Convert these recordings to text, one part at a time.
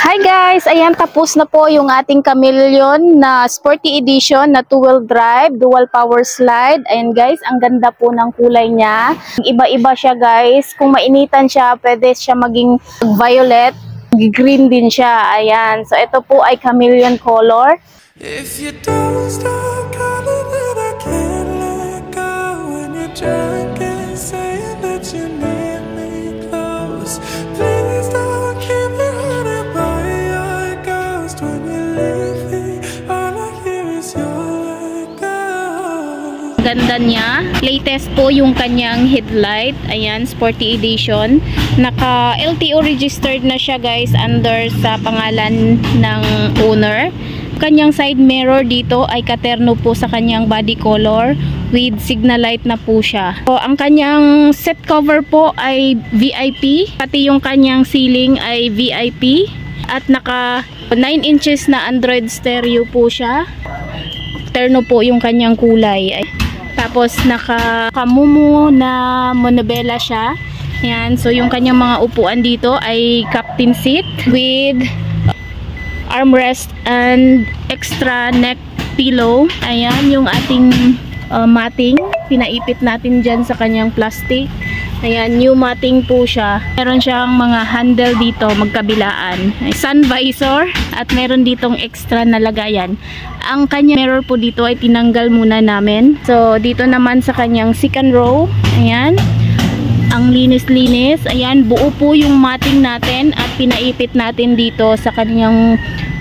Hi guys! Ayan, tapos na po yung ating Chameleon na Sporty Edition na 2-wheel drive, dual power slide. Ayan guys, ang ganda po ng kulay niya. Iba-iba siya guys. Kung mainitan siya, pwede siya maging violet. Green din siya. Ayan. So ito po ay Chameleon color. If you don't stop calling and I can't let go when you're drunk and saying that you need me close. Please don't keep me haunted by your ghost. When you leave me, all I hear is your echo. Ganda niya. Latest po yung kanyang headlight. Ayan, Sporty Edition. Naka LTO registered na siya guys under sa pangalan ng owner. Kanyang side mirror dito ay katerno po sa kanyang body color with signal light na po siya. So, ang kanyang set cover po ay VIP, pati yung kanyang ceiling ay VIP at naka 9 inches na Android stereo po siya. Terno po yung kanyang kulay. Tapos naka Mumu na monobela siya. Ayan, so yung kanyang mga upuan dito ay captain seat with armrest and extra neck pillow. Ayan yung ating matting. Pinaipit natin dyan sa kanyang plastic. Ayan, new matting po siya. Meron siyang mga handle dito magkabilaan. Sun visor at meron ditong extra na lagayan. Ang kanyang mirror po dito ay tinanggal muna namin. So dito naman sa kanyang second row, ayan, ang linis-linis. Ayan, buo po yung matting natin at pinaipit natin dito sa kanyang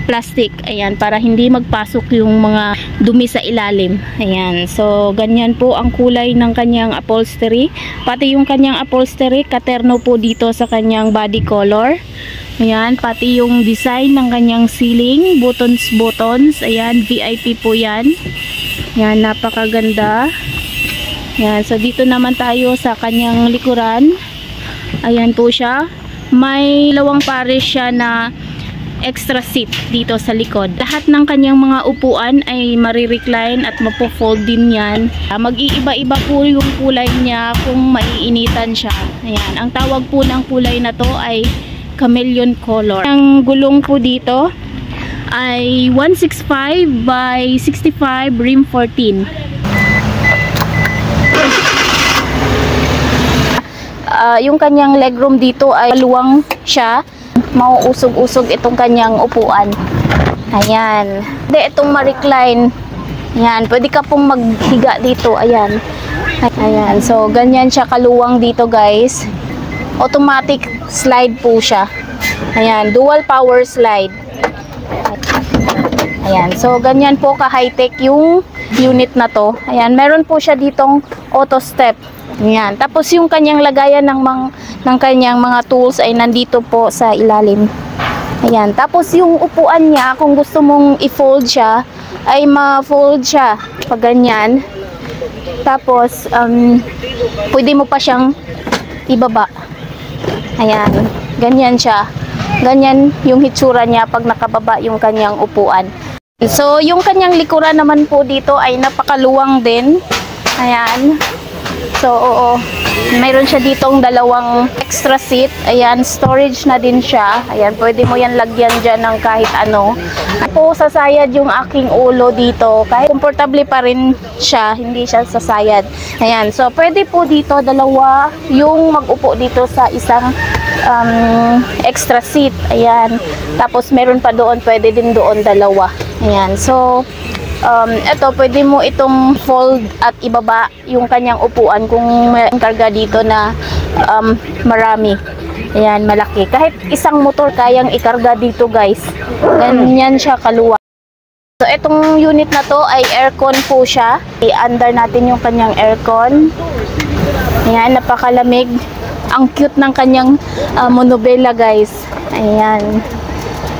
plastic. Ayan, para hindi magpasok yung mga dumi sa ilalim. Ayan, so ganyan po ang kulay ng kanyang upholstery. Pati yung kanyang upholstery, katerno po dito sa kanyang body color. Ayan, pati yung design ng kanyang ceiling, buttons. Ayan, VIP po yan. Ayan, napakaganda. Ayan, so dito naman tayo sa kanyang likuran. Ayan po siya. May lawang pares siya na extra seat dito sa likod. Lahat ng kanyang mga upuan ay marirecline at mapo-fold din yan. Mag-iiba-iba po yung kulay niya kung maiinitan siya. Ayan, ang tawag po ng kulay na to ay Chameleon color. Ang gulong po dito ay 165 by 65 rim 14. Yung kanyang legroom dito ay luwang siya. Mauusog-usog itong kanyang upuan. Ayan. Itong ma-recline. Ayan. Pwede ka pong maghiga dito. Ayan. Ayan. So, ganyan siya kaluwang dito guys. Automatic slide po siya. Ayan. Dual power slide. Ayan. So, ganyan po ka-high-tech yung unit na to. Ayan. Meron po siya ditong auto step. Ayan. Tapos yung kanyang lagayan ng kanyang mga tools ay nandito po sa ilalim. Ayan. Tapos yung upuan niya, kung gusto mong i-fold siya, ay ma-fold siya pag ganyan. Tapos, pwede mo pa siyang ibaba. Ayan. Ganyan siya. Ganyan yung hitsura niya pag nakababa yung kanyang upuan. So, yung kanyang likuran naman po dito ay napakaluwang din. Ayan. So, oo. Mayroon siya ditong dalawang extra seat. Ayan, storage na din siya. Ayan, pwede mo yan lagyan dyan ng kahit ano. Po, sasayad yung aking ulo dito. Kahit komportable pa rin siya, hindi siya sasayad. Ayan, so pwede po dito dalawa yung mag-upo dito sa isang extra seat. Ayan. Tapos meron pa doon, pwede din doon dalawa. Ayan, so ito, pwede mo itong fold at ibaba yung kanyang upuan kung may karga dito na marami. Ayan, malaki. Kahit isang motor kayang ikarga dito guys. Ganyan siya kaluwag. So, itong unit na to ay aircon po siya. I-under natin yung kanyang aircon. Ayan, napakalamig. Ang cute ng kanyang monobela guys. Ayan.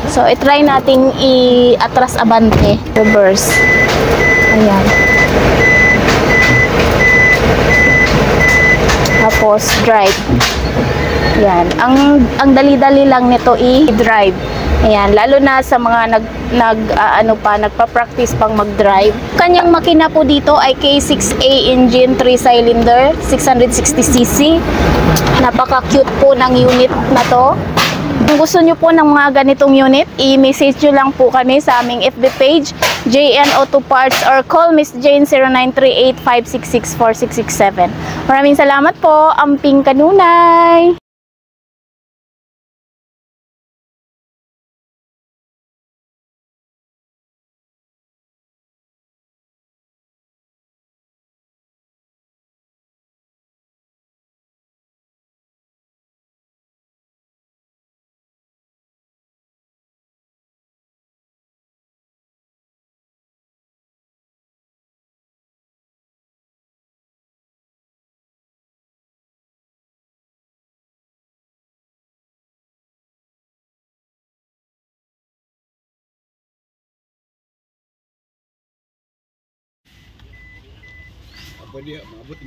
So, i-try nating i-atras abante, reverse. Ayan. Tapos, drive. Ayan. Ang dali-dali lang nito i-drive. Ayan. Lalo na sa mga nagpa-practice pang mag-drive. Kanyang makina po dito ay K6A engine, 3-cylinder, 660cc. Napaka-cute po ng unit na to. Kung gusto nyo po ng mga ganitong unit, i-message nyo lang po kami sa aming FB page, JN Auto Parts, or call Miss Jane 0938-566-4667. Maraming salamat po. Amping kanunay! Apa dia mabut